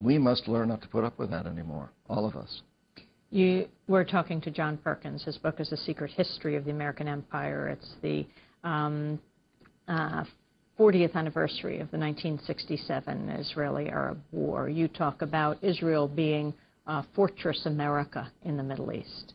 we must learn not to put up with that anymore, all of us. You were talking to John Perkins. His book is A Secret History of the American Empire. It's the 40th anniversary of the 1967 Israeli-Arab War. You talk about Israel being Fortress America in the Middle East.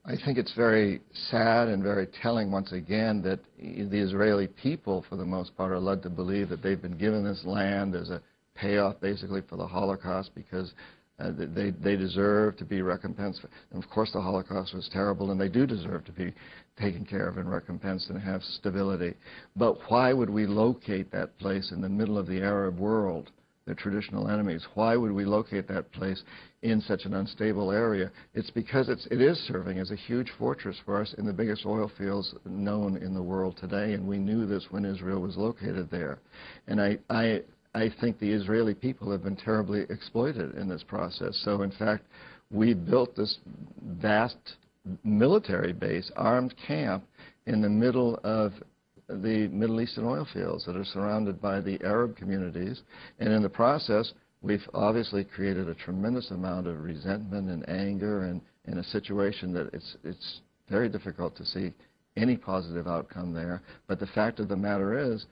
I think it's very sad and very telling once again that the Israeli people, for the most part, are led to believe that they've been given this land as a payoff basically for the Holocaust because they deserve to be recompensed. And of course the Holocaust was terrible and they do deserve to be taken care of and recompensed and have stability. But why would we locate that place in the middle of the Arab world, their traditional enemies? Why would we locate that place in such an unstable area? It's because it is serving as a huge fortress for us in the biggest oil fields known in the world today, and we knew this when Israel was located there. And I think the Israeli people have been terribly exploited in this process. So in fact, we built this vast military base, armed camp, in the middle of the Middle Eastern oil fields that are surrounded by the Arab communities. And in the process, we've obviously created a tremendous amount of resentment and anger, and in a situation that it's very difficult to see any positive outcome there. But the fact of the matter is,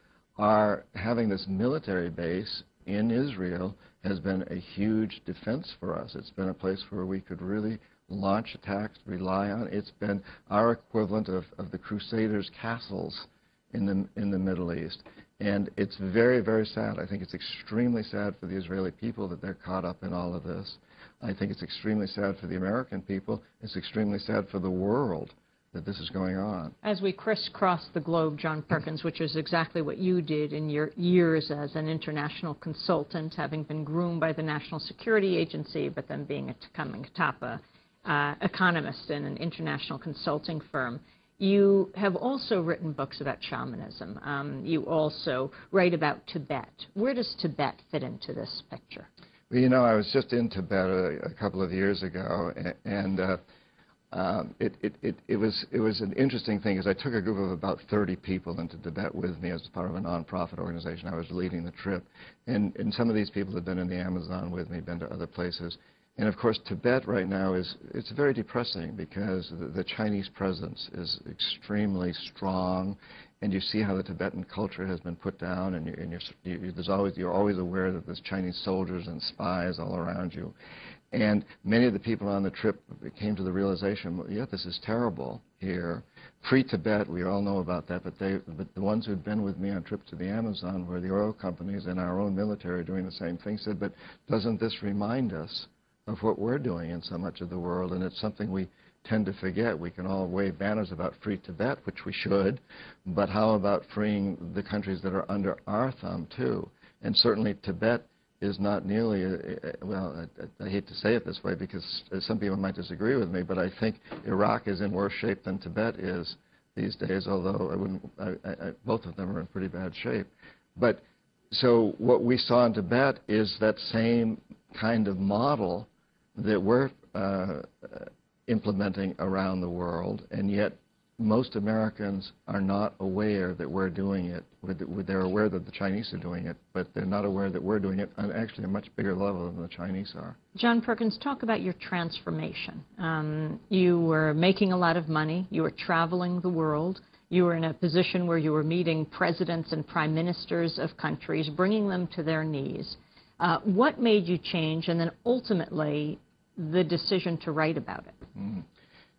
having this military base in Israel has been a huge defense for us. It's been a place where we could really launch attacks, rely on. It's been our equivalent of the Crusaders' castles in the Middle East. And it's very, very sad. I think it's extremely sad for the Israeli people that they're caught up in all of this. I think it's extremely sad for the American people. It's extremely sad for the world that this is going on. As we crisscross the globe, John Perkins, which is exactly what you did in your years as an international consultant, having been groomed by the National Security Agency, but then becoming a top economist in an international consulting firm. You have also written books about shamanism. You also write about Tibet. Where does Tibet fit into this picture? Well, you know, I was just in Tibet a couple of years ago, and it was an interesting thing because I took a group of about 30 people into Tibet with me as part of a nonprofit organization. I was leading the trip, and some of these people had been in the Amazon with me, been to other places. And of course, Tibet right now it's very depressing because the Chinese presence is extremely strong, and you see how the Tibetan culture has been put down, and you're always aware that there's Chinese soldiers and spies all around you. And many of the people on the trip came to the realization, well, yeah, this is terrible here. Pre-Tibet, we all know about that, but the ones who'd been with me on trips to the Amazon, where the oil companies and our own military are doing the same thing, said, but doesn't this remind us of what we're doing in so much of the world? And it's something we tend to forget. We can all wave banners about free Tibet, which we should, but how about freeing the countries that are under our thumb, too? And certainly Tibet is not nearly, well, I hate to say it this way because some people might disagree with me, but I think Iraq is in worse shape than Tibet is these days, although both of them are in pretty bad shape. But so what we saw in Tibet is that same kind of model that we're implementing around the world, and yet most Americans are not aware that we're doing it. They're aware that the Chinese are doing it, but they're not aware that we're doing it on actually a much bigger level than the Chinese are. John Perkins, talk about your transformation. You were making a lot of money. You were traveling the world. You were in a position where you were meeting presidents and prime ministers of countries, bringing them to their knees. What made you change, and then ultimately the decision to write about it?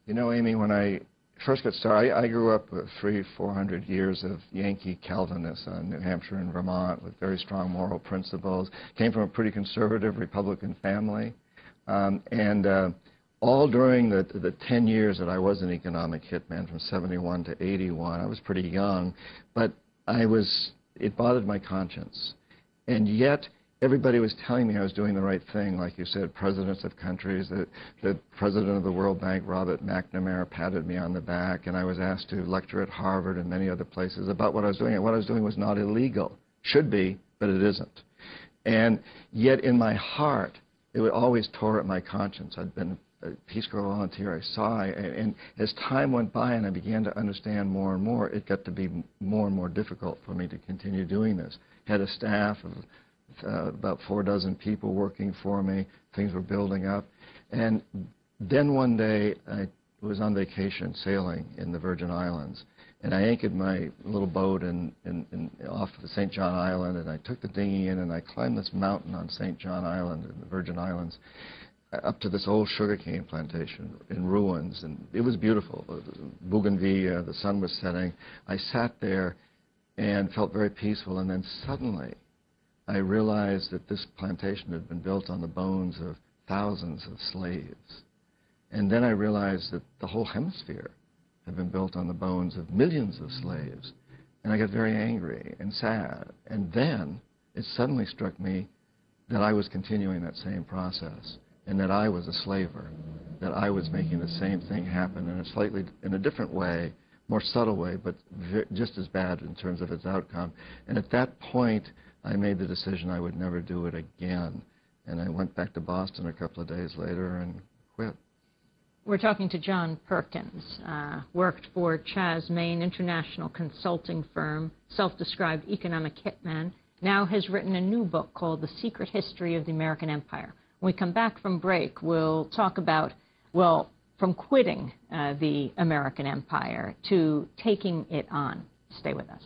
You know, Amy, when I first got started, I grew up with 400 years of Yankee Calvinists in New Hampshire and Vermont with very strong moral principles. Came from a pretty conservative Republican family. All during the 10 years that I was an economic hitman from 71 to 81, I was pretty young, but it bothered my conscience. And yet, everybody was telling me I was doing the right thing. Like you said, presidents of countries, the president of the World Bank, Robert McNamara, patted me on the back, and I was asked to lecture at Harvard and many other places about what I was doing. And what I was doing was not illegal. Should be, but it isn't. And yet in my heart, it always tore at my conscience. I'd been a Peace Corps volunteer. I saw, and as time went by and I began to understand more and more, it got to be more and more difficult for me to continue doing this. Had a staff of about 4 dozen people working for me. Things were building up. And then one day I was on vacation sailing in the Virgin Islands. And I anchored my little boat off the St. John Island, and I took the dinghy in, and I climbed this mountain on St. John Island in the Virgin Islands up to this old sugarcane plantation in ruins. And it was beautiful. Bougainvillea, the sun was setting. I sat there and felt very peaceful, and then suddenly I realized that this plantation had been built on the bones of thousands of slaves. And then I realized that the whole hemisphere had been built on the bones of millions of slaves. And I got very angry and sad. And then it suddenly struck me that I was continuing that same process, and that I was a slaver, that I was making the same thing happen in a different way, more subtle way, but just as bad in terms of its outcome. And at that point, I made the decision I would never do it again. And I went back to Boston a couple of days later and quit. We're talking to John Perkins, worked for Chas Main International Consulting Firm, self-described economic hitman, now has written a new book called The Secret History of the American Empire. When we come back from break, we'll talk about, well, from quitting the American empire to taking it on. Stay with us.